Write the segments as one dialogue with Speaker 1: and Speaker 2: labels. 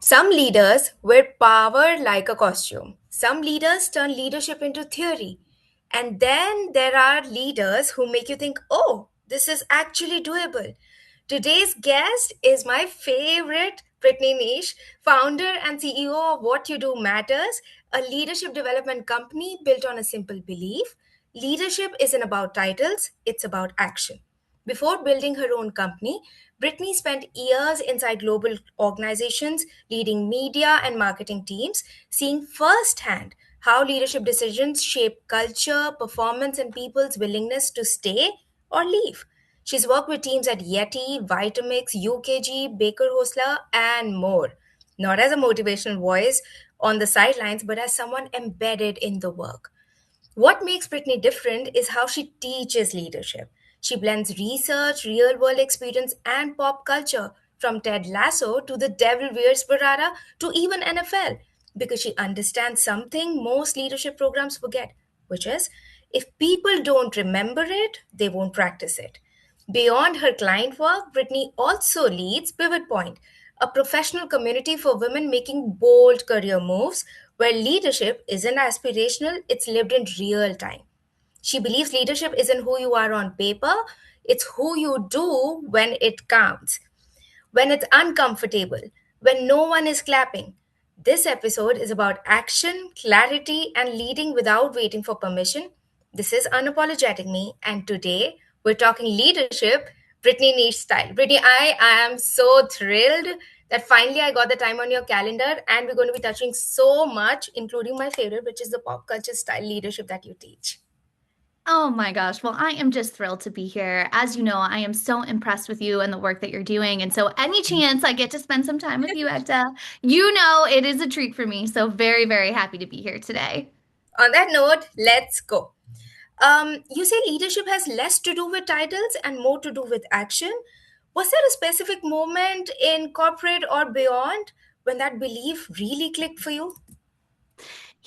Speaker 1: Some leaders wear power like a costume. Some leaders turn leadership into theory. And then there are leaders who make you think, oh, this is actually doable. Today's guest is my favorite, Brittany Neish, founder and CEO of What You Do Matters, a leadership development company built on a simple belief. Leadership isn't about titles, it's about action. Before building her own company, Brittany spent years inside global organizations, leading media and marketing teams, seeing firsthand how leadership decisions shape culture, performance, and people's willingness to stay or leave. She's worked with teams at YETI, Vitamix, UKG, BakerHostetler, and more. Not as a motivational voice on the sidelines, but as someone embedded in the work. What makes Brittany different is how she teaches leadership. She blends research, real world experience, and pop culture, from Ted Lasso to the Devil Wears Prada to even NFL, because she understands something most leadership programs forget, which is if people don't remember it, they won't practice it. Beyond her client work, Brittany also leads Pivot Point, a professional community for women making bold career moves where leadership isn't aspirational, it's lived in real time. She believes leadership isn't who you are on paper, it's who you do when it counts, when it's uncomfortable, when no one is clapping. This episode is about action, clarity, and leading without waiting for permission. This is Unapologetic Me, and today we're talking leadership, Brittany Neish style. Brittany, I am so thrilled that finally I got the time on your calendar, and we're going to be touching so much, including my favorite, which is the pop culture style leadership that you teach.
Speaker 2: Oh my gosh. Well, I am just thrilled to be here. As you know, I am so impressed with you and the work that you're doing. And so, any chance I get to spend some time with you, Ekta, you know it is a treat for me. So, very, very happy to be here today.
Speaker 1: On that note, let's go. You say leadership has less to do with titles and more to do with action. Was there a specific moment in corporate or beyond when that belief really clicked for you?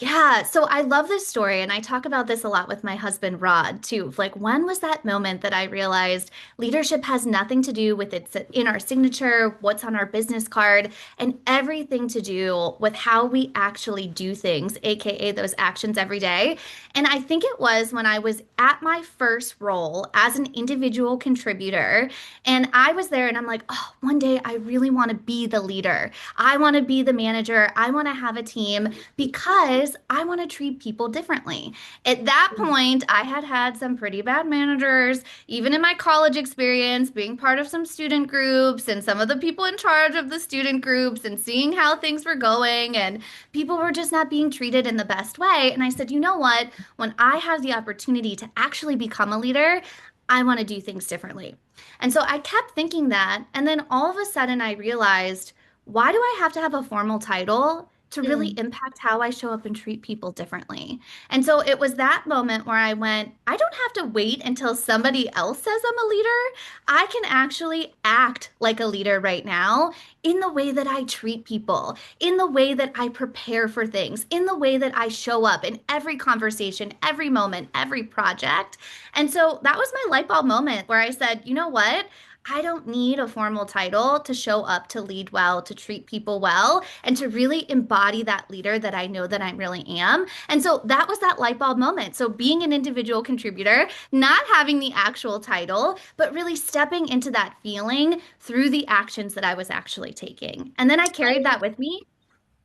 Speaker 2: Yeah, so I love this story, and I talk about this a lot with my husband, Rod, too. Like, when was that moment that I realized leadership has nothing to do with it's in our signature, what's on our business card, and everything to do with how we actually do things, aka those actions every day. And I think it was when I was at my first role as an individual contributor, and I was there, and I'm like, oh, one day I really want to be the leader. I want to be the manager. I want to have a team because I want to treat people differently. At that point, I had had some pretty bad managers, even in my college experience, being part of some student groups and some of the people in charge of the student groups and seeing how things were going. And people were just not being treated in the best way. And I said, you know what? When I have the opportunity to actually become a leader, I want to do things differently. And so I kept thinking that. And then all of a sudden, I realized, why do I have to have a formal title to really
Speaker 1: Hmm.
Speaker 2: impact how I show up and treat people differently? And so it was that moment where I went, I don't have to wait until somebody else says I'm a leader. I can actually act like a leader right now in the way that I treat people, in the way that I prepare for things, in the way that I show up in every conversation, every moment, every project. And so that was my light bulb moment where I said, you know what? I don't need a formal title to show up, to lead well, to treat people well, and to really embody that leader that I know that I really am. And so that was that light bulb moment. So being an individual contributor, not having the actual title, but really stepping into that feeling through the actions that I was actually taking. And then I carried that with me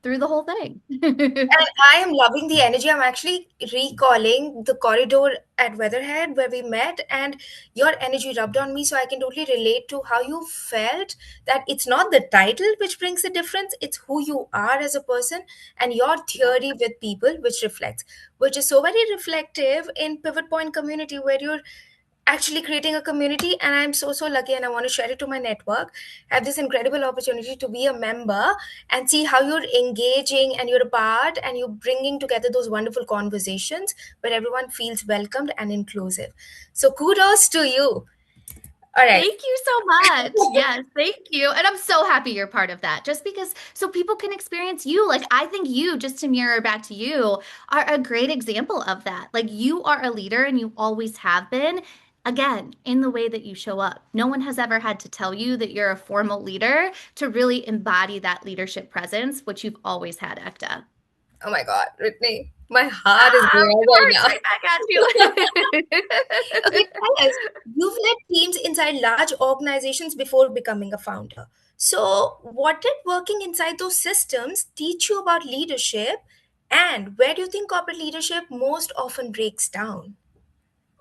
Speaker 2: through the whole thing.
Speaker 1: And I am loving the energy. I'm actually recalling the corridor at Weatherhead where we met, and your energy rubbed on me. So I can totally relate to how you felt that it's not the title which brings the difference, it's who you are as a person and your theory with people, which reflects, which is so very reflective in Pivot Point community where you're actually creating a community. And I'm so lucky, and I want to share it to my network. I have this incredible opportunity to be a member and see how you're engaging and you're a part and you're bringing together those wonderful conversations where everyone feels welcomed and inclusive. So kudos to you. All right.
Speaker 2: Thank you so much. Yes, thank you. And I'm so happy you're part of that. Just because so people can experience you. Like I think you, just to mirror back to you, are a great example of that. Like you are a leader and you always have been. Again, in the way that you show up. No one has ever had to tell you that you're a formal leader to really embody that leadership presence, which you've always had, Ekta.
Speaker 1: Oh my God, Brittany, my heart is
Speaker 2: Ah,
Speaker 1: going
Speaker 2: of
Speaker 1: out right
Speaker 2: course,
Speaker 1: now.
Speaker 2: right back at
Speaker 1: Okay,
Speaker 2: you.
Speaker 1: tell us, you've led teams inside large organizations before becoming a founder. So, what did working inside those systems teach you about leadership, and where do you think corporate leadership most often breaks down?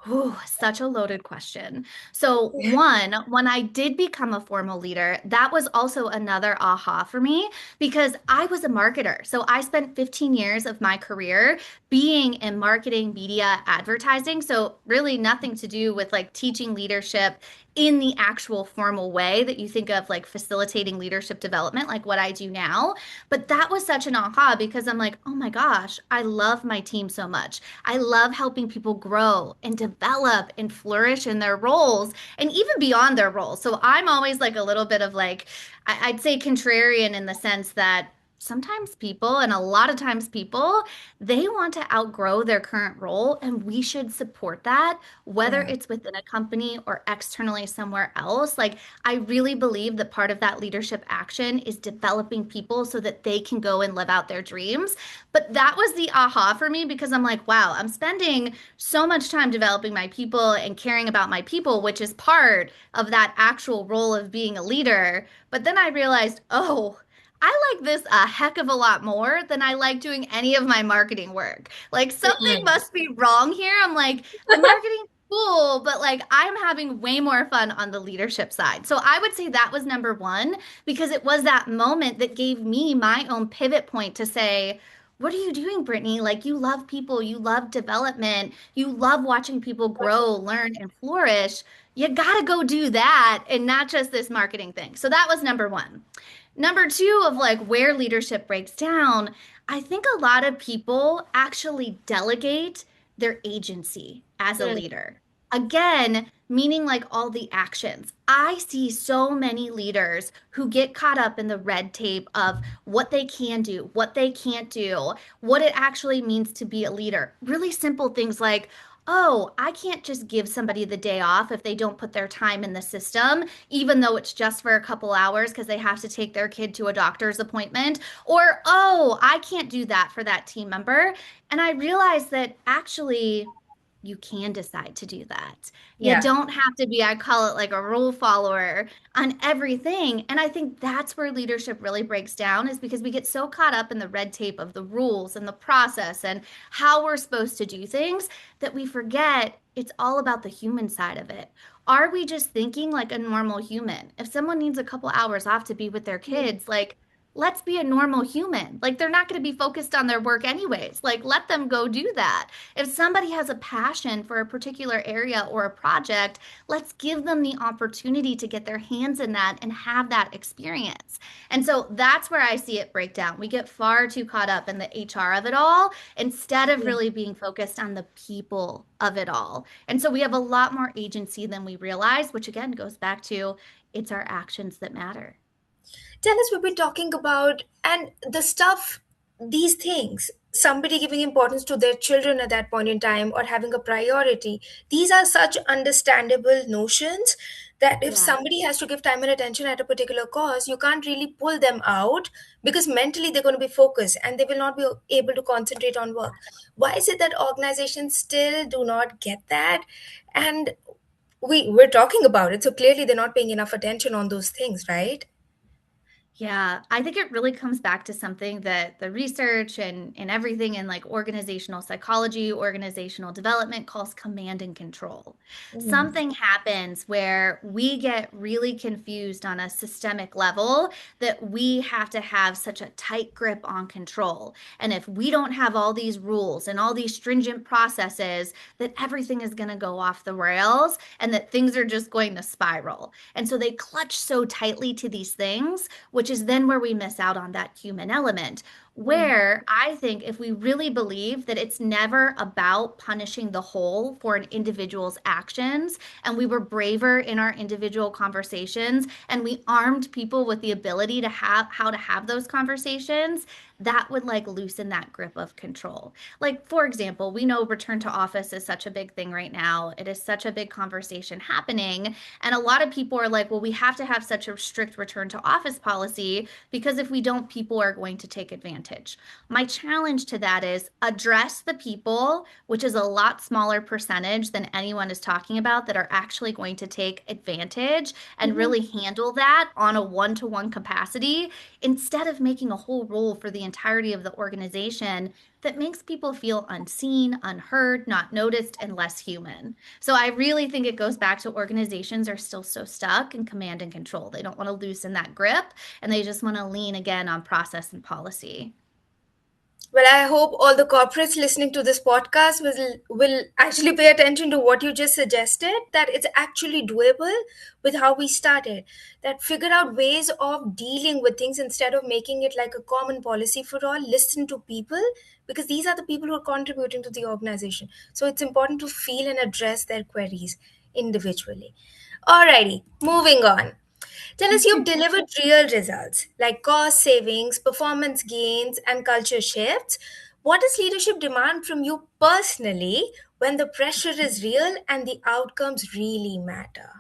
Speaker 2: Ooh, such a loaded question. So, one, when I did become a formal leader, that was also another aha for me because I was a marketer. So, I spent 15 years of my career being in marketing, media, advertising. So, really nothing to do with like teaching leadership in the actual formal way that you think of like facilitating leadership development, like what I do now. But that was such an aha because I'm like, oh my gosh, I love my team so much. I love helping people grow and develop and flourish in their roles and even beyond their roles. So I'm always like a little bit of like, I'd say contrarian in the sense that sometimes people, and a lot of times people, they want to outgrow their current role, and we should support that, whether
Speaker 1: Yeah.
Speaker 2: it's within a company or externally somewhere else. Like, I really believe that part of that leadership action is developing people so that they can go and live out their dreams. But that was the aha for me because I'm like, wow, I'm spending so much time developing my people and caring about my people, which is part of that actual role of being a leader. But then I realized, oh, I like this a heck of a lot more than I like doing any of my marketing work. Like something
Speaker 1: Mm-mm.
Speaker 2: must be wrong here. I'm like, the marketing cool, but like I'm having way more fun on the leadership side. So I would say that was number one because it was that moment that gave me my own pivot point to say, what are you doing, Brittany? Like, you love people, you love development, you love watching people grow, learn, and flourish. You got to go do that and not just this marketing thing. So, that was number one. Number two, of like where leadership breaks down, I think a lot of people actually delegate their agency as a
Speaker 1: Mm.
Speaker 2: leader. Again, meaning like all the actions. I see so many leaders who get caught up in the red tape of what they can do, what they can't do, what it actually means to be a leader. Really simple things like, oh, I can't just give somebody the day off if they don't put their time in the system, even though it's just for a couple hours because they have to take their kid to a doctor's appointment. Or, oh, I can't do that for that team member. And I realized that actually, you can decide to do that. You
Speaker 1: Yeah.
Speaker 2: don't have to be, I call it like a rule follower on everything. And I think that's where leadership really breaks down is because we get so caught up in the red tape of the rules and the process and how we're supposed to do things that we forget it's all about the human side of it. Are we just thinking like a normal human? If someone needs a couple hours off to be with their kids, like, let's be a normal human. Like, they're not going to be focused on their work anyways. Like, let them go do that. If somebody has a passion for a particular area or a project, let's give them the opportunity to get their hands in that and have that experience. And so that's where I see it break down. We get far too caught up in the HR of it all instead of
Speaker 1: Yeah.
Speaker 2: really being focused on the people of it all. And so we have a lot more agency than we realize, which again goes back to it's our actions that matter.
Speaker 1: Tell us, we've been talking about and the stuff, these things, somebody giving importance to their children at that point in time or having a priority. These are such understandable notions that if
Speaker 2: Yeah.
Speaker 1: somebody has to give time and attention at a particular cause, you can't really pull them out because mentally they're going to be focused and they will not be able to concentrate on work. Why is it that organizations still do not get that? And we're talking about it, so clearly they're not paying enough attention on those things, right?
Speaker 2: Yeah, I think it really comes back to something that the research and everything in like organizational psychology, organizational development calls command and control.
Speaker 1: Mm.
Speaker 2: Something happens where we get really confused on a systemic level that we have to have such a tight grip on control. And if we don't have all these rules and all these stringent processes, that everything is going to go off the rails and that things are just going to spiral. And so they clutch so tightly to these things which is then where we miss out on that human element.
Speaker 1: Mm.
Speaker 2: Where I think if we really believe that it's never about punishing the whole for an individual's actions, and we were braver in our individual conversations, and we armed people with the ability to have how to have those conversations, that would like loosen that grip of control. Like, for example, we know return to office is such a big thing right now. It is such a big conversation happening. And a lot of people are like, well, we have to have such a strict return to office policy because if we don't, people are going to take advantage. My challenge to that is address the people, which is a lot smaller percentage than anyone is talking about, that are actually going to take advantage and
Speaker 1: Mhm.
Speaker 2: really handle that on a one-to-one capacity instead of making a whole rule for the entirety of the organization that makes people feel unseen, unheard, not noticed, and less human. So I really think it goes back to organizations are still so stuck in command and control. They don't want to loosen that grip and they just want to lean again on process and policy.
Speaker 1: Well, I hope all the corporates listening to this podcast will actually pay attention to what you just suggested, that it's actually doable with how we started. That figure out ways of dealing with things instead of making it like a common policy for all. Listen to people because these are the people who are contributing to the organization. So it's important to feel and address their queries individually. Alrighty, moving on. Tell us you've delivered real results like cost savings, performance gains, and culture shifts. What does leadership demand from you personally when the pressure is real and the outcomes really matter?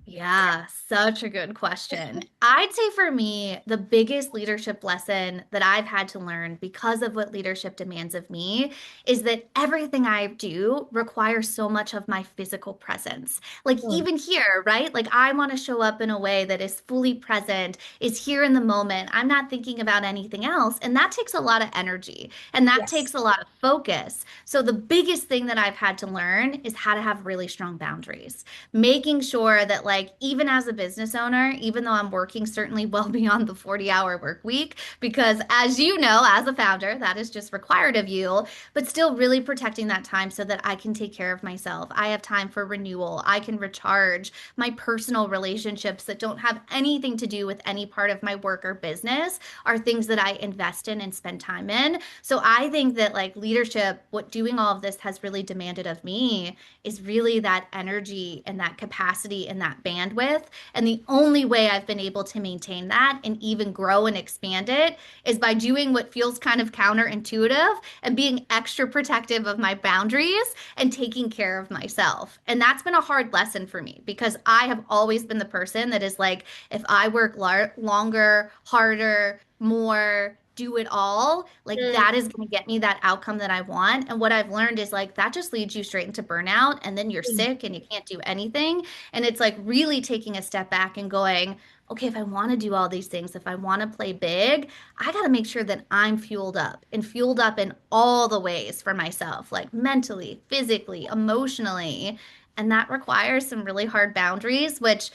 Speaker 2: Yeah, such a good question. I'd say for me, the biggest leadership lesson that I've had to learn because of what leadership demands of me is that everything I do requires so much of my physical presence. Like,
Speaker 1: Hmm.
Speaker 2: even here, right? Like, I want to show up in a way that is fully present, is here in the moment. I'm not thinking about anything else. And that takes a lot of energy and that
Speaker 1: Yes.
Speaker 2: takes a lot of focus. So, the biggest thing that I've had to learn is how to have really strong boundaries, making sure that like even as a business owner, even though I'm working certainly well beyond the 40-hour work week, because as you know, as a founder, that is just required of you, but still really protecting that time so that I can take care of myself. I have time for renewal. I can recharge my personal relationships that don't have anything to do with any part of my work or business are things that I invest in and spend time in. So I think that like leadership, what doing all of this has really demanded of me is really that energy and that capacity and that bandwidth. And the only way I've been able to maintain that and even grow and expand it is by doing what feels kind of counterintuitive and being extra protective of my boundaries and taking care of myself. And that's been a hard lesson for me because I have always been the person that is like, if I work longer, harder, more, do it all, like
Speaker 1: Hmm.
Speaker 2: that is going to get me that outcome that I want. And what I've learned is like that just leads you straight into burnout and then you're
Speaker 1: Hmm.
Speaker 2: sick and you can't do anything. And it's like really taking a step back and going, okay, if I want to do all these things, if I want to play big, I got to make sure that I'm fueled up and fueled up in all the ways for myself, like mentally, physically, emotionally. And that requires some really hard boundaries, which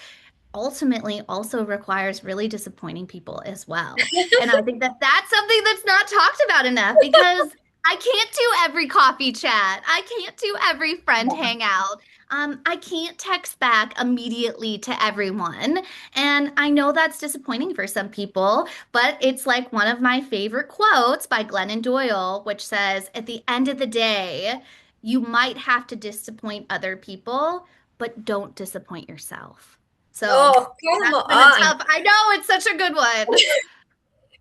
Speaker 2: ultimately also requires really disappointing people as well. And I think that that's something that's not talked about enough because I can't do every coffee chat. I can't do every friend
Speaker 1: Yeah.
Speaker 2: hangout. I can't text back immediately to everyone. And I know that's disappointing for some people, but it's like one of my favorite quotes by Glennon Doyle, which says, at the end of the day, you might have to disappoint other people, but don't disappoint yourself. So
Speaker 1: Oh, come
Speaker 2: that's been a
Speaker 1: on.
Speaker 2: tough. I know it's such a good one.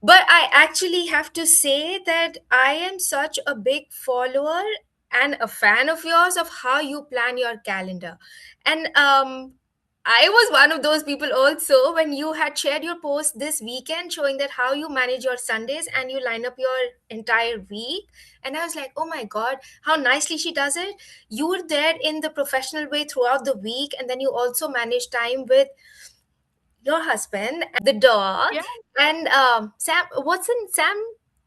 Speaker 1: But I actually have to say that I am such a big follower and a fan of yours of how you plan your calendar. And I was one of those people also when you had shared your post this weekend showing that how you manage your Sundays and you line up your entire week. And I was like, oh my God, how nicely she does it. You were there in the professional way throughout the week, and then you also manage time with your husband, the dog,
Speaker 2: Yeah.
Speaker 1: and Sam. What's in Sam?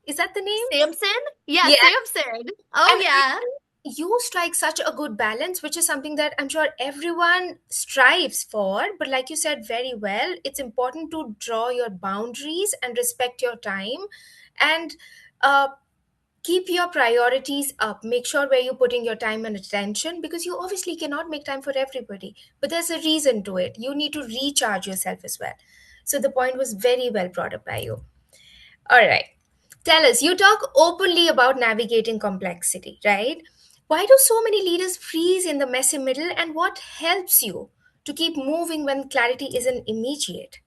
Speaker 1: Is that the name?
Speaker 2: Samson? Yeah,
Speaker 1: Yeah.
Speaker 2: Samson. Oh,
Speaker 1: And I
Speaker 2: yeah.
Speaker 1: think you strike such a good balance, which is something that I'm sure everyone strives for. But like you said very well, it's important to draw your boundaries and respect your time, and uh, keep your priorities up. Make sure where you're putting your time and attention, because you obviously cannot make time for everybody, but there's a reason to it. You need to recharge yourself as well. So the point was very well brought up by you. All right, tell us, you talk openly about navigating complexity, right? Why do so many leaders freeze in the messy middle, and what helps you to keep moving when clarity isn't immediate?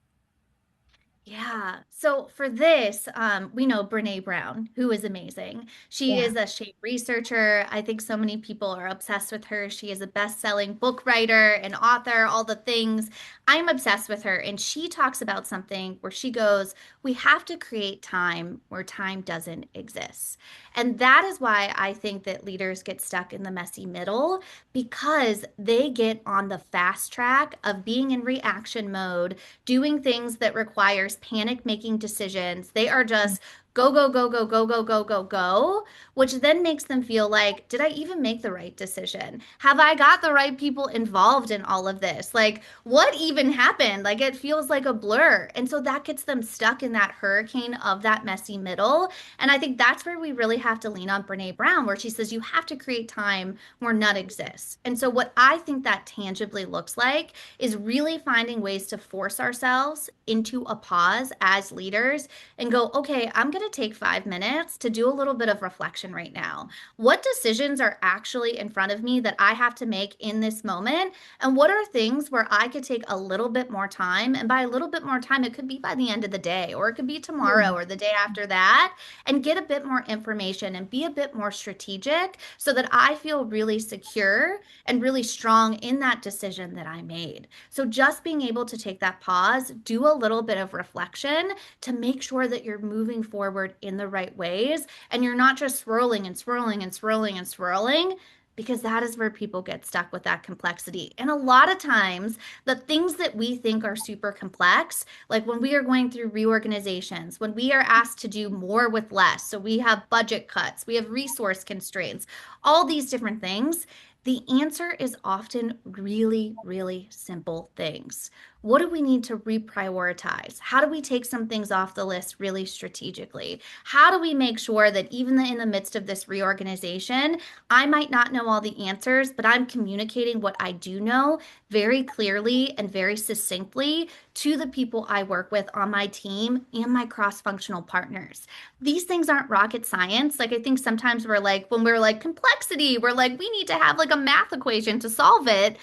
Speaker 2: Yeah. So for this, we know Brene Brown, who is amazing. She
Speaker 1: Yeah.
Speaker 2: is a shape researcher. I think so many people are obsessed with her. She is a best-selling book writer and author, all the things. I'm obsessed with her. And she talks about something where she goes, we have to create time where time doesn't exist. And that is why I think that leaders get stuck in the messy middle because they get on the fast track of being in reaction mode, doing things that requires panic making decisions. They are just go, go, go, go, go, go, go, go, go, which then makes them feel like, did I even make the right decision? Have I got the right people involved in all of this? Like, what even happened? Like, it feels like a blur. And so that gets them stuck in that hurricane of that messy middle. And I think that's where we really have to lean on Brene Brown, where she says you have to create time where none exists. And so, what I think that tangibly looks like is really finding ways to force ourselves into a pause as leaders and go, okay, I'm going to take 5 minutes to do a little bit of reflection right now. What decisions are actually in front of me that I have to make in this moment? And what are things where I could take a little bit more time? And by a little bit more time, it could be by the end of the day, or it could be tomorrow
Speaker 1: Hmm.
Speaker 2: or the day after that, and get a bit more information and be a bit more strategic so that I feel really secure and really strong in that decision that I made. So just being able to take that pause, do a little bit of reflection to make sure that you're moving forward in the right ways and you're not just swirling and swirling and swirling and swirling. Because that is where people get stuck with that complexity. And a lot of times, the things that we think are super complex, like when we are going through reorganizations, when we are asked to do more with less, so we have budget cuts, we have resource constraints, all these different things, the answer is often really, really simple things. What do we need to reprioritize? How do we take some things off the list really strategically? How do we make sure that even in the midst of this reorganization, I might not know all the answers, but I'm communicating what I do know very clearly and very succinctly to the people I work with on my team and my cross functional partners. These things aren't rocket science. Like, I think sometimes we're like, when we're like complexity, we're like, we need to have like a math equation to solve it.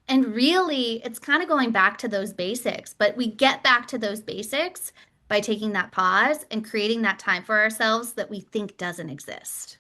Speaker 2: And really, it's kind of going back to those basics. But we get back to those basics by taking that pause and creating that time for ourselves that we think doesn't exist.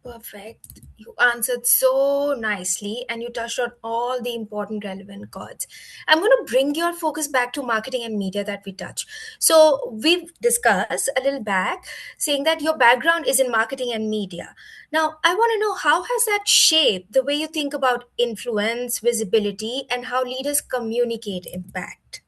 Speaker 1: Perfect. You answered so nicely and you touched on all the important relevant chords. I'm going to bring your focus back to marketing and media that we touch. So, we've discussed a little back saying that your background is in marketing and media. Now, I want to know how has that shaped the way you think about influence, visibility, and how leaders communicate impact?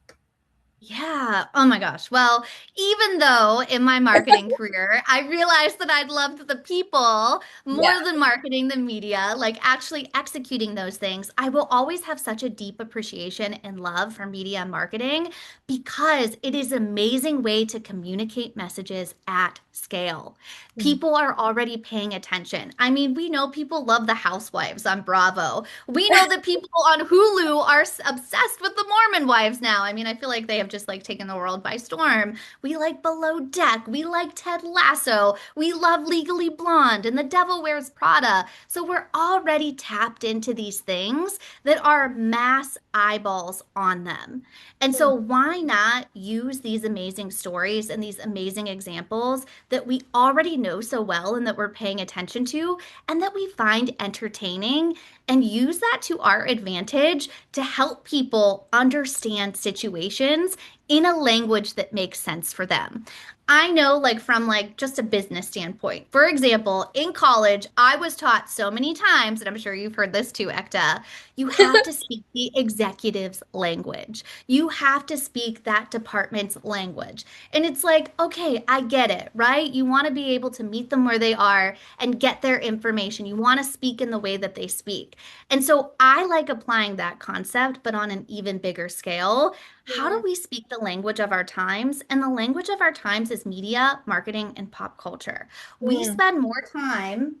Speaker 2: Yeah. Oh my gosh. Well, even though in my marketing career, I realized that I'd loved the people
Speaker 1: Yeah.
Speaker 2: more than marketing the media, like actually executing those things, I will always have such a deep appreciation and love for media and marketing because it is an amazing way to communicate messages at scale. People are already paying attention. I mean, we know people love the housewives on Bravo. We know that people on Hulu are obsessed with the Mormon wives now. I mean, I feel like they have just like taken the world by storm. We like Below Deck. We like Ted Lasso. We love Legally Blonde and The Devil Wears Prada. So we're already tapped into these things that are mass eyeballs on them. And so why not use these amazing stories and these amazing examples that we already know so well and that we're paying attention to and that we find entertaining and use that to our advantage to help people understand situations in a language that makes sense for them. I know like from like just a business standpoint. For example, in college, I was taught so many times, and I'm sure you've heard this too, Ekta, you have to speak the executive's language. You have to speak that department's language. And it's like, okay, I get it, right? You want to be able to meet them where they are and get their information. You want to speak in the way that they speak. And so I like applying that concept, but on an even bigger scale. How do
Speaker 1: Yeah.
Speaker 2: we speak the language of our times? And the language of our times is media, marketing, and pop culture. We
Speaker 1: Hmm.
Speaker 2: spend more time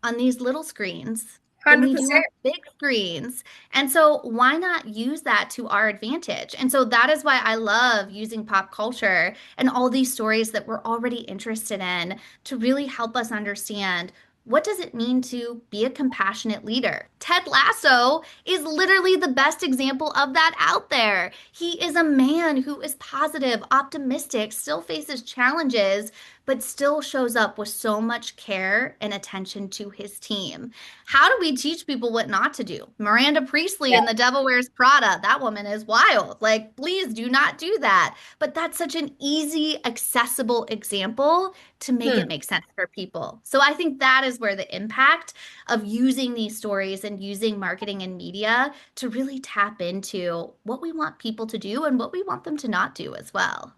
Speaker 2: on these little screens than we do on
Speaker 1: 100%.
Speaker 2: big screens. And so, why not use that to our advantage? And so, that is why I love using pop culture and all these stories that we're already interested in to really help us understand What does it mean to be a compassionate leader? Ted Lasso is literally the best example of that out there. He is a man who is positive, optimistic, still faces challenges, but still shows up with so much care and attention to his team. How do we teach people what not to do? Miranda Priestley in The Devil Wears Prada, that woman is wild. Like, please do not do that. But that's such an easy, accessible example to make
Speaker 1: Yeah.
Speaker 2: it make sense for people. So I think that is where the impact of using these stories and using marketing and media to really tap into what we want people to do and what we want them to not do as well.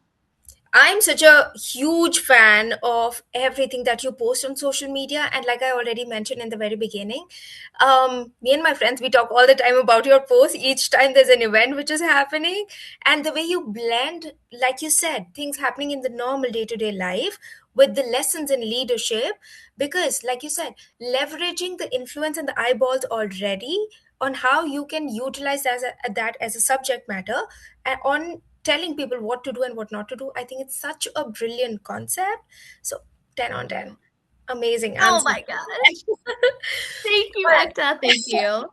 Speaker 1: I'm such a huge fan of everything that you post on social media. And like I already mentioned in the very beginning, me and my friends, we talk all the time about your posts each time there's an event which is happening. And the way you blend, like you said, things happening in the normal day to day life with the lessons in leadership. Because, like you said, leveraging the influence and the eyeballs already on how you can utilize that as a subject matter and on telling people what to do and what not to do. I think it's such a brilliant concept. So 10 on 10. Amazing. I'm
Speaker 2: Oh
Speaker 1: so
Speaker 2: my gosh. Thank you,
Speaker 1: But
Speaker 2: Ekta. Thank you.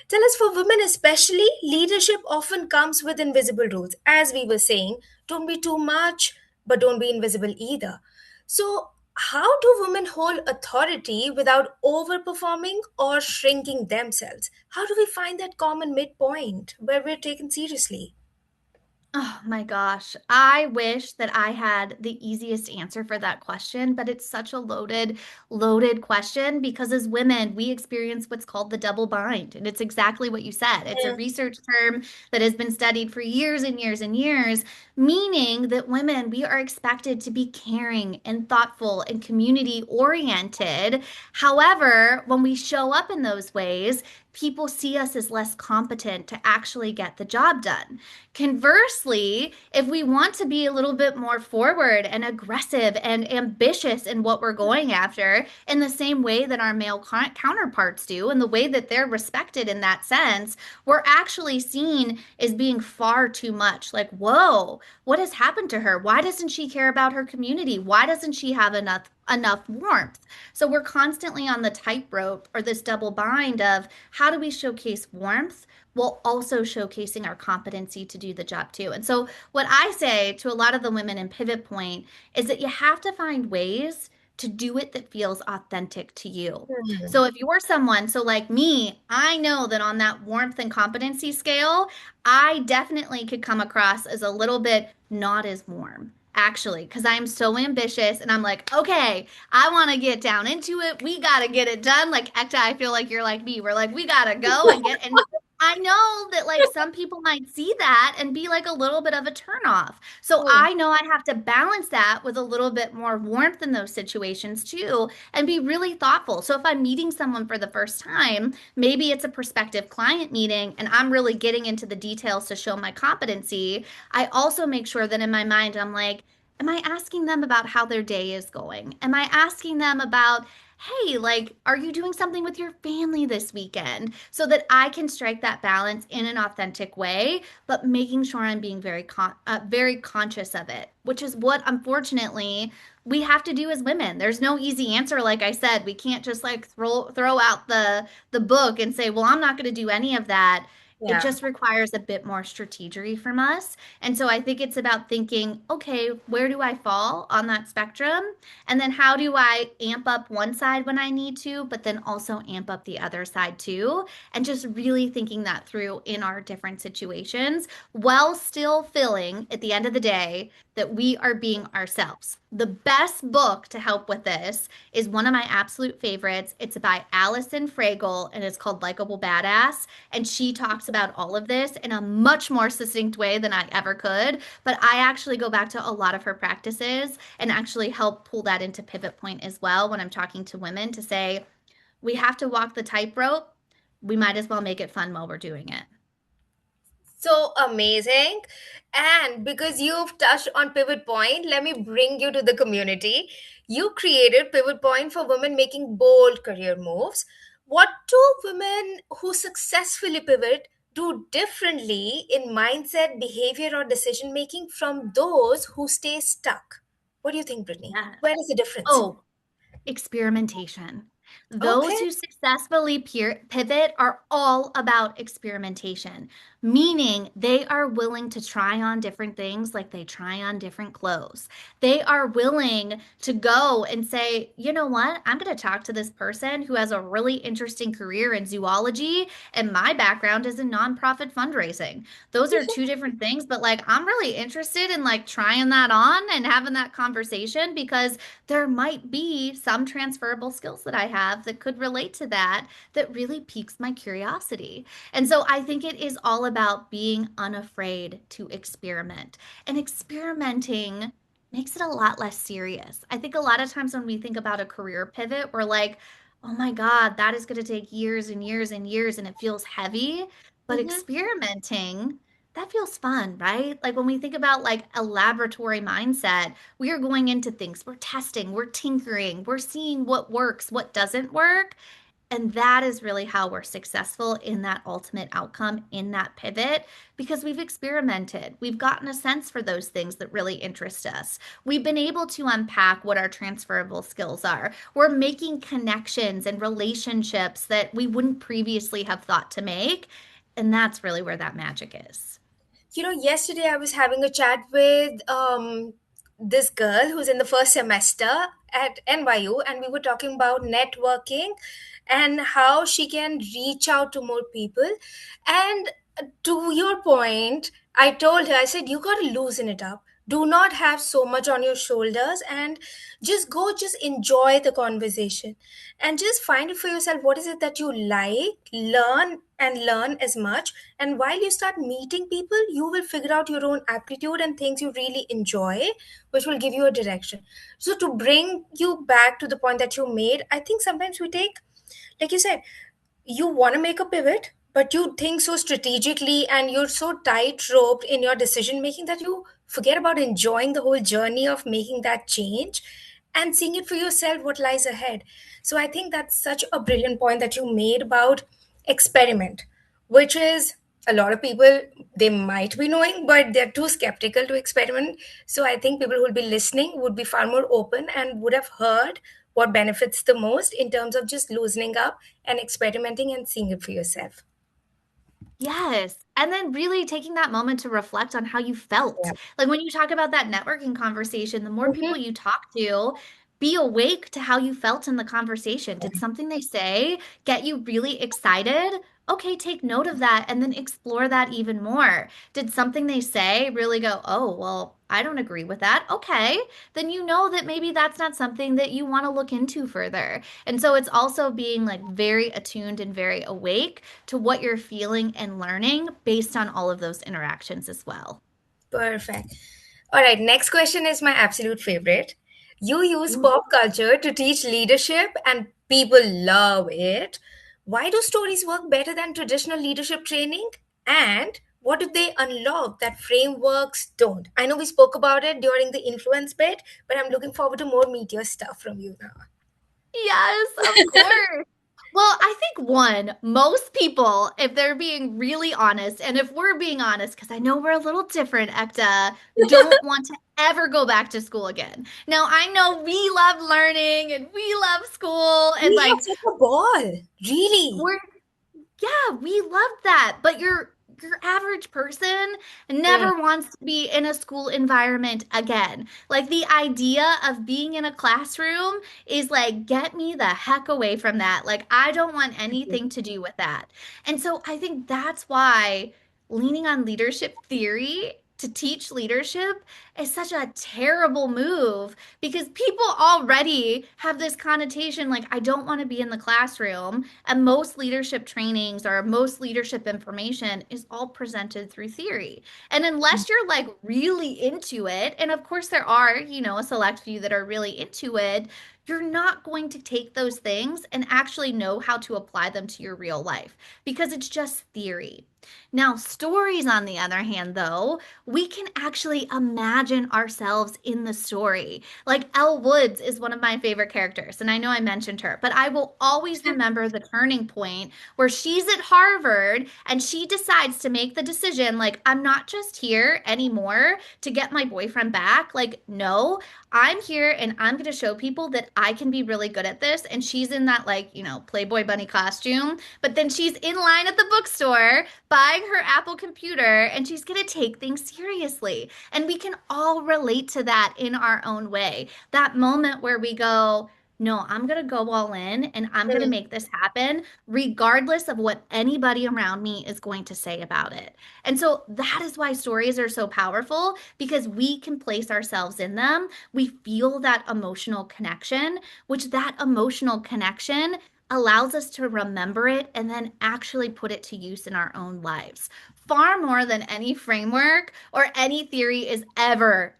Speaker 1: tell us, for women especially, leadership often comes with invisible rules. As we were saying, don't be too much, but don't be invisible either. So how do women hold authority without overperforming or shrinking themselves? How do we find that common midpoint where we're taken seriously?
Speaker 2: Oh my gosh. I wish that I had the easiest answer for that question, but it's such a loaded question because as women, we experience what's called the double bind. And it's exactly what you said. It's a research term that has been studied for years and years and years, meaning that women, we are expected to be caring and thoughtful and community oriented. However, when we show up in those ways, people see us as less competent to actually get the job done. Conversely, if we want to be a little bit more forward and aggressive and ambitious in what we're going after, in the same way that our male counterparts do, and the way that they're respected in that sense, we're actually seen as being far too much. Like, whoa, what has happened to her? Why doesn't she care about her community? Why doesn't she have enough warmth? So we're constantly on the tightrope or this double bind of how do we showcase warmth while also showcasing our competency to do the job too. And so, what I say to a lot of the women in Pivot Point is that you have to find ways to do it that feels authentic to you.
Speaker 1: Hmm.
Speaker 2: So, if you're someone, so like me, I know that on that warmth and competency scale, I definitely could come across as a little bit not as warm. Actually, because I'm so ambitious and I'm like, okay, I want to get down into it. We got to get it done. Like, Ekta, I feel like you're like me. We're like, we got to go and get, and I know that like some people might see that and be like a little bit of a turnoff. So
Speaker 1: Hmm.
Speaker 2: I know I have to balance that with a little bit more warmth in those situations too and be really thoughtful. So if I'm meeting someone for the first time, maybe it's a prospective client meeting and I'm really getting into the details to show my competency. I also make sure that in my mind I'm like, am I asking them about how their day is going? Am I asking them about hey, like, are you doing something with your family this weekend? So that I can strike that balance in an authentic way, but making sure I'm being very conscious of it, which is what unfortunately we have to do as women. There's no easy answer. Like I said, we can't just like throw out the book and say, well, I'm not going to do any of that. It
Speaker 1: Yeah.
Speaker 2: just requires a bit more strategy from us. And so I think it's about thinking, okay, where do I fall on that spectrum? And then how do I amp up one side when I need to, but then also amp up the other side too? And just really thinking that through in our different situations while still feeling at the end of the day that we are being ourselves. The best book to help with this is one of my absolute favorites. It's by Allison Fragel and it's called Likeable Badass. And she talks about all of this in a much more succinct way than I ever could. But I actually go back to a lot of her practices and actually help pull that into Pivot Point as well when I'm talking to women to say, we have to walk the tightrope. We might as well make it fun while we're doing it.
Speaker 1: So amazing. And because you've touched on Pivot Point, let me bring you to the community. You created Pivot Point for women making bold career moves. What do women who successfully pivot do differently in mindset, behavior, or decision making from those who stay stuck? What do you think, Brittany?
Speaker 2: Yeah.
Speaker 1: Where is the difference?
Speaker 2: Oh, experimentation. Those
Speaker 1: Okay.
Speaker 2: who successfully pivot are all about experimentation, meaning they are willing to try on different things like they try on different clothes. They are willing to go and say, you know what? I'm going to talk to this person who has a really interesting career in zoology, and my background is in nonprofit fundraising. Those are two different things, but like I'm really interested in like trying that on and having that conversation because there might be some transferable skills that I have that could relate to that that really piques my curiosity. And so I think it is all about being unafraid to experiment. And experimenting makes it a lot less serious. I think a lot of times when we think about a career pivot, we're like, oh my God, that is going to take years and years and years and it feels heavy. But
Speaker 1: Mm-hmm.
Speaker 2: experimenting, that feels fun, right? Like when we think about like a laboratory mindset, we are going into things, we're testing, we're tinkering, we're seeing what works, what doesn't work. And that is really how we're successful in that ultimate outcome, in that pivot, because we've experimented. We've gotten a sense for those things that really interest us. We've been able to unpack what our transferable skills are. We're making connections and relationships that we wouldn't previously have thought to make. And that's really where that magic is.
Speaker 1: Yesterday I was having a chat with this girl who's in the first semester at NYU, and we were talking about networking and how she can reach out to more people. And to your point, I told her, I said, you got to loosen it up. Do not have so much on your shoulders and just enjoy the conversation and just find it for yourself. What is it that you like? Learn and learn as much, and while you start meeting people, you will figure out your own aptitude and things you really enjoy, which will give you a direction. So, to bring you back to the point that you made, I think sometimes we take, like you said, you want to make a pivot, but you think so strategically and you're so tight roped in your decision making that you forget about enjoying the whole journey of making that change and seeing it for yourself what lies ahead. So I think that's such a brilliant point that you made about experiment, which is a lot of people, they might be knowing, but they're too skeptical to experiment. So I think people who will be listening would be far more open and would have heard what benefits the most in terms of just loosening up and experimenting and seeing it for yourself.
Speaker 2: Yes. And then really taking that moment to reflect on how you
Speaker 1: Yeah.
Speaker 2: felt. Like when you talk about that networking conversation, the more
Speaker 1: Mhm.
Speaker 2: people you talk to, be awake to how you felt in the conversation. Did something they say get you really excited? Okay, take note of that and then explore that even more. Did something they say really go, oh, well, I don't agree with that? Okay, then you know that maybe that's not something that you want to look into further. And so it's also being like very attuned and very awake to what you're feeling and learning based on all of those interactions as well.
Speaker 1: Perfect. All right, next question is my absolute favorite. You use
Speaker 2: Ooh.
Speaker 1: pop culture to teach leadership and people love it. Why do stories work better than traditional leadership training? And what do they unlock that frameworks don't? I know we spoke about it during the influence bit, but I'm looking forward to more meteor stuff from you now.
Speaker 2: Yes, of course. Well, I think one, most people, if they're being really honest, and if we're being honest, because I know we're a little different, Ekta, don't want to ever go back to school again. Now, I know we love learning and we love school and
Speaker 1: We have
Speaker 2: like
Speaker 1: such a ball, really.
Speaker 2: we're yeah, we love that. But your average person
Speaker 1: Mm,
Speaker 2: never wants to be in a school environment again. Like the idea of being in a classroom is like, get me the heck away from that. Like I don't want anything to do with that. And so I think that's why leaning on leadership theory to teach leadership is such a terrible move because people already have this connotation like I don't want to be in the classroom, and most leadership trainings or most leadership information is all presented through theory. And unless you're like really into it, and of course there are, a select few that are really into it, you're not going to take those things and actually know how to apply them to your real life because it's just theory. Now, stories, on the other hand, though, we can actually imagine ourselves in the story. Like Elle Woods is one of my favorite characters, and I know I mentioned her, but I will always remember the turning point where she's at Harvard and she decides to make the decision like, I'm not just here anymore to get my boyfriend back. Like, no, I'm here and I'm going to show people that I can be really good at this. And she's in that, like, Playboy bunny costume, but then she's in line at the bookstore buying her Apple computer and she's going to take things seriously. And we can all relate to that in our own way. That moment where we go, no, I'm going to go all in and I'm going to
Speaker 1: Mm.
Speaker 2: make this happen, regardless of what anybody around me is going to say about it. And so that is why stories are so powerful because we can place ourselves in them. We feel that emotional connection, which that emotional connection allows us to remember it and then actually put it to use in our own lives. Far more than any framework or any theory is ever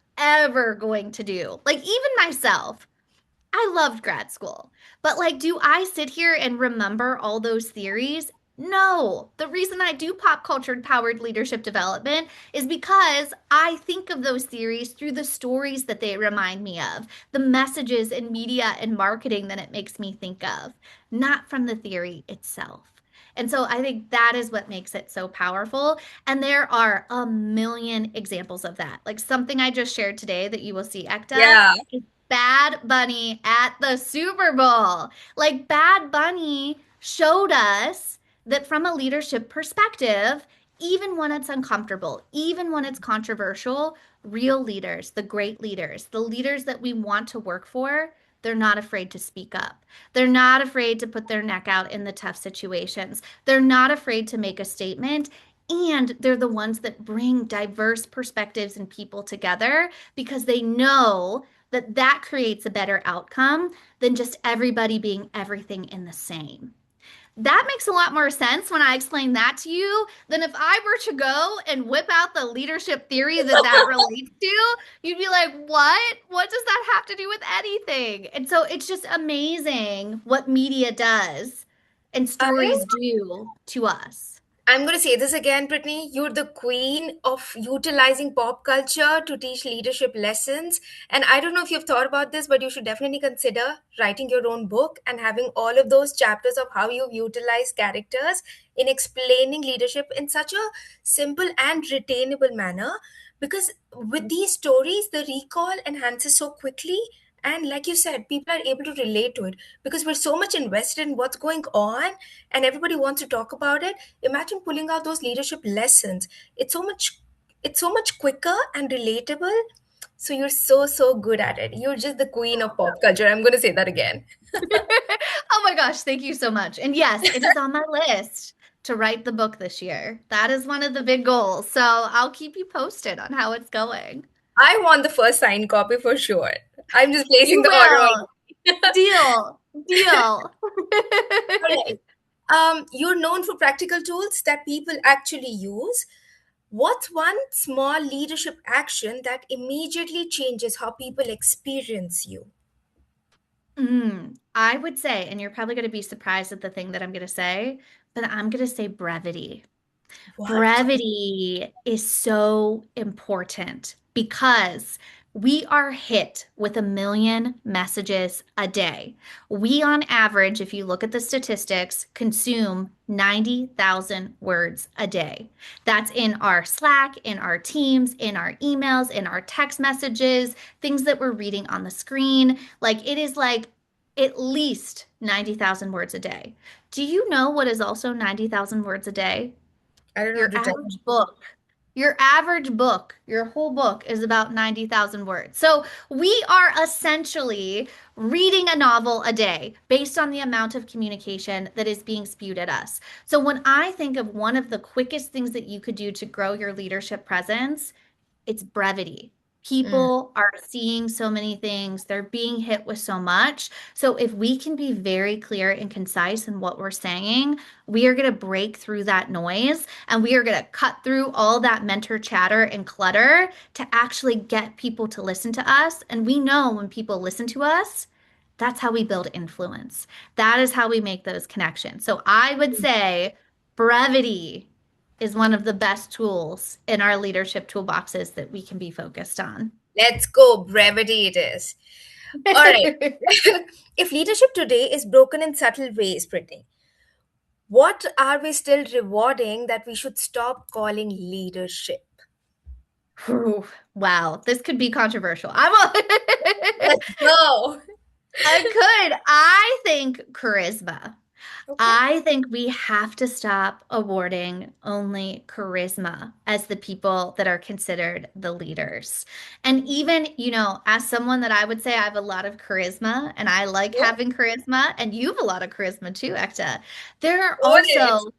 Speaker 2: going to do. Like, even myself, I loved grad school. But like, do I sit here and remember all those theories? No. The reason I do pop culture powered leadership development is because I think of those theories through the stories that they remind me of, the messages in media and marketing that it makes me think of, not from the theory itself. And so I think that is what makes it so powerful. And there are a million examples of that. Like something I just shared today that you will see, Ekta,
Speaker 1: Yeah.
Speaker 2: Bad Bunny at the Super Bowl. Like Bad Bunny showed us that from a leadership perspective, even when it's uncomfortable, even when it's controversial, real leaders, the great leaders, the leaders that we want to work for, they're not afraid to speak up. They're not afraid to put their neck out in the tough situations. They're not afraid to make a statement. And they're the ones that bring diverse perspectives and people together because they know that creates a better outcome than just everybody being everything in the same. That makes a lot more sense when I explain that to you than if I were to go and whip out the leadership theory that relates to. You'd be like, what? What does that have to do with anything? And so it's just amazing what media does and
Speaker 1: I
Speaker 2: stories do to us.
Speaker 1: I'm going to say this again, Brittany. You're the queen of utilizing pop culture to teach leadership lessons. And I don't know if you've thought about this, but you should definitely consider writing your own book and having all of those chapters of how you've utilized characters in explaining leadership in such a simple and retainable manner. Because with these stories, the recall enhances so quickly. And like you said, people are able to relate to it because we're so much invested in what's going on and everybody wants to talk about it. Imagine pulling out those leadership lessons. It's so much quicker and relatable. So you're so good at it. You're just the queen of pop culture. I'm going to say that again.
Speaker 2: Oh my gosh, thank you so much. And yes, it is on my list to write the book this year. That is one of the big goals. So I'll keep you posted on how it's going.
Speaker 1: I want the first signed copy for sure. I'm just placing
Speaker 2: You
Speaker 1: the order
Speaker 2: will.
Speaker 1: already.
Speaker 2: Deal. Deal.
Speaker 1: All right. You're known for practical tools that people actually use. What's one small leadership action that immediately changes how people experience you?
Speaker 2: I would say, and you're probably going to be surprised at the thing that I'm going to say, but I'm going to say brevity.
Speaker 1: What?
Speaker 2: Brevity is so important because we are hit with a million messages a day. We, on average, if you look at the statistics, consume 90,000 words a day. That's in our Slack, in our Teams, in our emails, in our text messages, things that we're reading on the screen. Like it is like at least 90,000 words a day. Do you know what is also 90,000 words a day?
Speaker 1: I don't know
Speaker 2: Your
Speaker 1: to tell.
Speaker 2: average book. Your average book, your whole book is about 90,000 words. So we are essentially reading a novel a day based on the amount of communication that is being spewed at us. So when I think of one of the quickest things that you could do to grow your leadership presence, it's brevity.
Speaker 1: Mm.
Speaker 2: People are seeing so many things, they're being hit with so much. So, if we can be very clear and concise in what we're saying, we are going to break through that noise and we are going to cut through all that mentor chatter and clutter to actually get people to listen to us. And we know when people listen to us, that's how we build influence. That is how we make those connections. So, I would say brevity is one of the best tools in our leadership toolboxes that we can be focused on.
Speaker 1: Let's go. Brevity it is. All right. If leadership today is broken in subtle ways, Brittany, what are we still rewarding that we should stop calling leadership?
Speaker 2: Whew, wow, this could be controversial.
Speaker 1: Let's go.
Speaker 2: I could. I think charisma.
Speaker 1: Okay.
Speaker 2: I think we have to stop awarding only charisma as the people that are considered the leaders. And even, as someone that I would say I have a lot of charisma and I like
Speaker 1: Yeah.
Speaker 2: having charisma, and you have a lot of charisma too, Ekta. There are
Speaker 1: Own it.
Speaker 2: also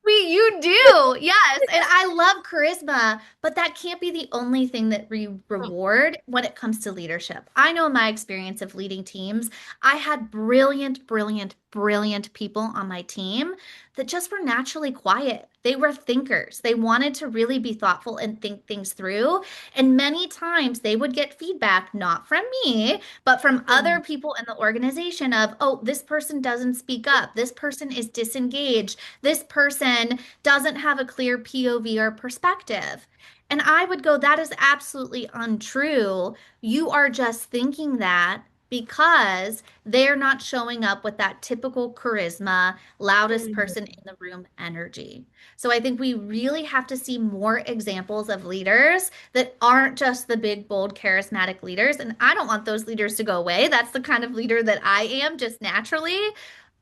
Speaker 2: you do, yes. And I love charisma, but that can't be the only thing that we reward when it comes to leadership. I know in my experience of leading teams, I had brilliant, brilliant, brilliant people on my team that just were naturally quiet. They were thinkers. They wanted to really be thoughtful and think things through. And many times they would get feedback, not from me, but from other
Speaker 1: Mm.
Speaker 2: people in the organization of, oh, this person doesn't speak up. This person is disengaged. This person doesn't have a clear POV or perspective. And I would go, that is absolutely untrue. You are just thinking that because they're not showing up with that typical charisma, loudest person
Speaker 1: Mm.
Speaker 2: in the room energy. So I think we really have to see more examples of leaders that aren't just the big, bold, charismatic leaders. And I don't want those leaders to go away. That's the kind of leader that I am just naturally.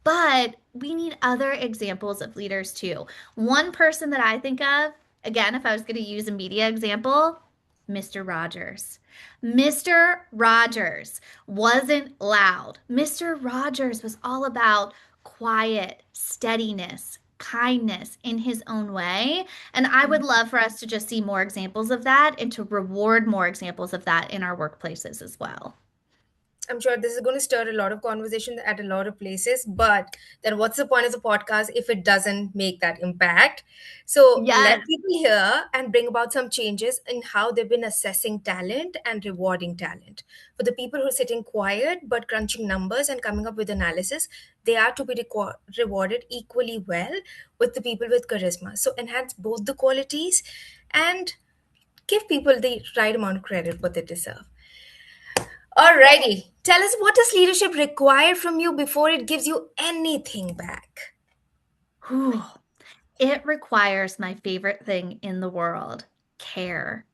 Speaker 2: But we need other examples of leaders too. One person that I think of, again, if I was going to use a media example, Mr. Rogers. Mr. Rogers wasn't loud. Mr. Rogers was all about quiet, steadiness, kindness in his own way. And I would love for us to just see more examples of that and to reward more examples of that in our workplaces as well.
Speaker 1: I'm sure this is going to stir a lot of conversation at a lot of places, but then what's the point of the podcast if it doesn't make that impact? So let
Speaker 2: Yes.
Speaker 1: people hear and bring about some changes in how they've been assessing talent and rewarding talent. For the people who are sitting quiet but crunching numbers and coming up with analysis, they are to be rewarded equally well with the people with charisma. So enhance both the qualities and give people the right amount of credit what they deserve. Alrighty. Tell us, what does leadership require from you before it gives you anything back?
Speaker 2: Whew. It requires my favorite thing in the world, care.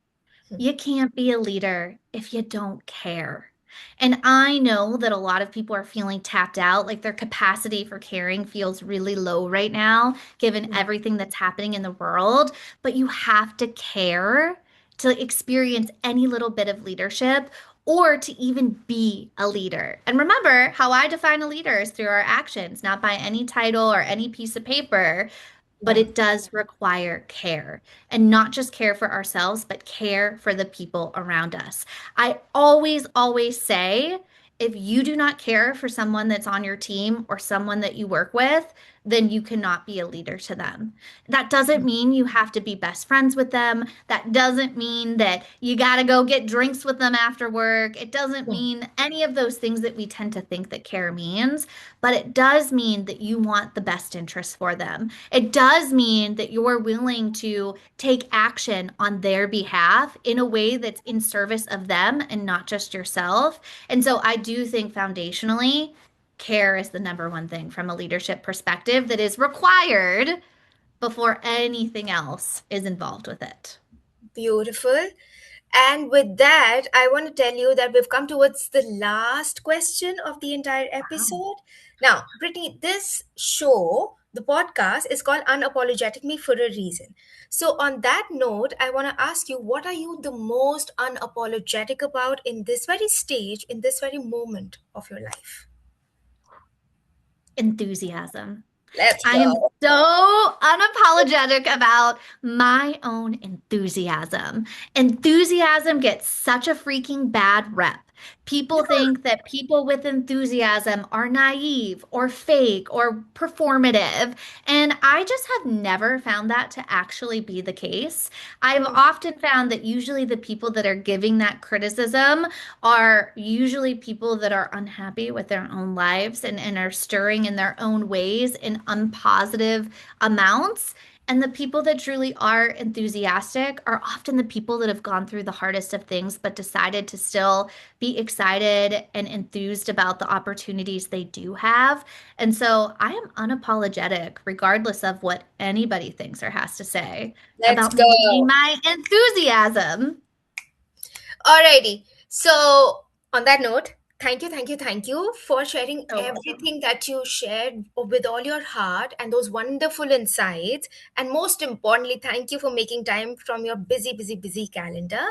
Speaker 2: You can't be a leader if you don't care. And I know that a lot of people are feeling tapped out, like their capacity for caring feels really low right now, given everything that's happening in the world. But you have to care to experience any little bit of leadership or to even be a leader. And remember, how I define a leader is through our actions, not by any title or any piece of paper, but
Speaker 1: Yeah.
Speaker 2: it does require care, and not just care for ourselves, but care for the people around us. I always, always say, if you do not care for someone that's on your team or someone that you work with, then you cannot be a leader to them. That doesn't mean you have to be best friends with them. That doesn't mean that you got to go get drinks with them after work. It doesn't mean any of those things that we tend to think that care means, but it does mean that you want the best interest for them. It does mean that you're willing to take action on their behalf in a way that's in service of them and not just yourself. And so I do think foundationally, care is the number one thing from a leadership perspective that is required before anything else is involved with it.
Speaker 1: Beautiful. And with that, I want to tell you that we've come towards the last question of the entire
Speaker 2: Wow.
Speaker 1: episode. Now, Brittany, this show, the podcast, is called Unapologetic Me for a reason. So, on that note, I want to ask you, what are you the most unapologetic about in this very stage, in this very moment of your life?
Speaker 2: Enthusiasm.
Speaker 1: Let's
Speaker 2: I am
Speaker 1: go.
Speaker 2: so unapologetic about my own enthusiasm. Enthusiasm gets such a freaking bad rep. People think that people with enthusiasm are naive or fake or performative. And I just have never found that to actually be the case. I've
Speaker 1: Hmm.
Speaker 2: often found that usually the people that are giving that criticism are usually people that are unhappy with their own lives and are stirring in their own ways in unpositive amounts. And the people that truly are enthusiastic are often the people that have gone through the hardest of things, but decided to still be excited and enthused about the opportunities they do have. And so I am unapologetic, regardless of what anybody thinks or has to say,
Speaker 1: Let's
Speaker 2: about maintaining
Speaker 1: go.
Speaker 2: my enthusiasm.
Speaker 1: Alrighty. So, on that note, thank you for sharing
Speaker 2: So welcome.
Speaker 1: everything that you shared with all your heart and those wonderful insights. And most importantly, thank you for making time from your busy calendar.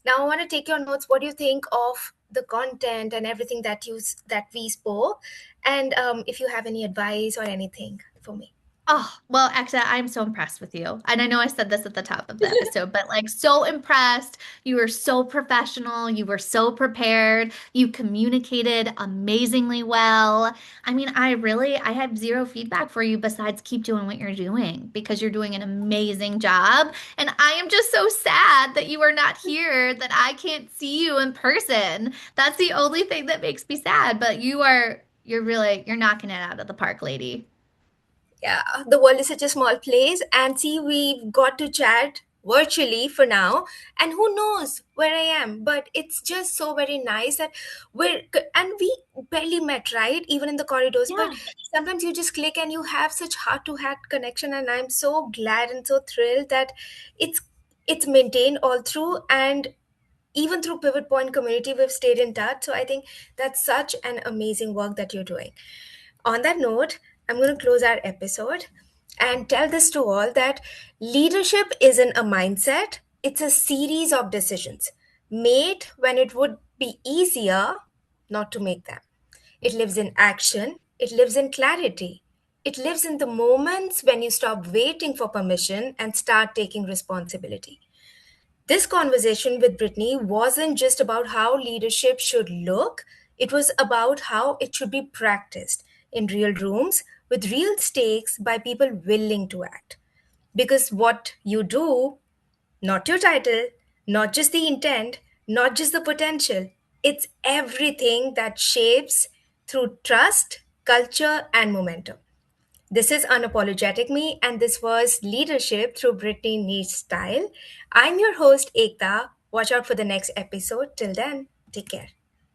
Speaker 1: Now, I want to take your notes. What do you think of the content and everything that that we spoke? And if you have any advice or anything for me.
Speaker 2: Oh, well, actually, I'm so impressed with you. And I know I said this at the top of the episode, but like so impressed. You were so professional. You were so prepared. You communicated amazingly well. I mean, I have zero feedback for you besides keep doing what you're doing because you're doing an amazing job. And I am just so sad that you are not here, that I can't see you in person. That's the only thing that makes me sad. But you're knocking it out of the park, lady.
Speaker 1: Yeah, the world is such a small place, and see, we've got to chat virtually for now, and who knows where I am. But it's just so very nice that and we barely met, right? Even in the corridors, but
Speaker 2: Yeah.
Speaker 1: sometimes you just click and you have such heart to heart connection, and I'm so glad and so thrilled that it's it's maintained all through, and even through Pivot Point community, we've stayed in touch. So I think that's such an amazing work that you're doing. On that note, I'm going to close our episode and tell this to all that leadership isn't a mindset, it's a series of decisions made when it would be easier not to make them. It lives in action, it lives in clarity. It lives in the moments when you stop waiting for permission and start taking responsibility. This conversation with Brittany wasn't just about how leadership should look, it was about how it should be practiced in real rooms with real stakes by people willing to act. Because what you do, not your title, not just the intent, not just the potential, it's everything that shapes through trust, culture, and momentum. This is Unapologetic Me, and this was Leadership through Brittany Neish Style. I'm your host, Ekta. Watch out for the next episode. Till then, take care.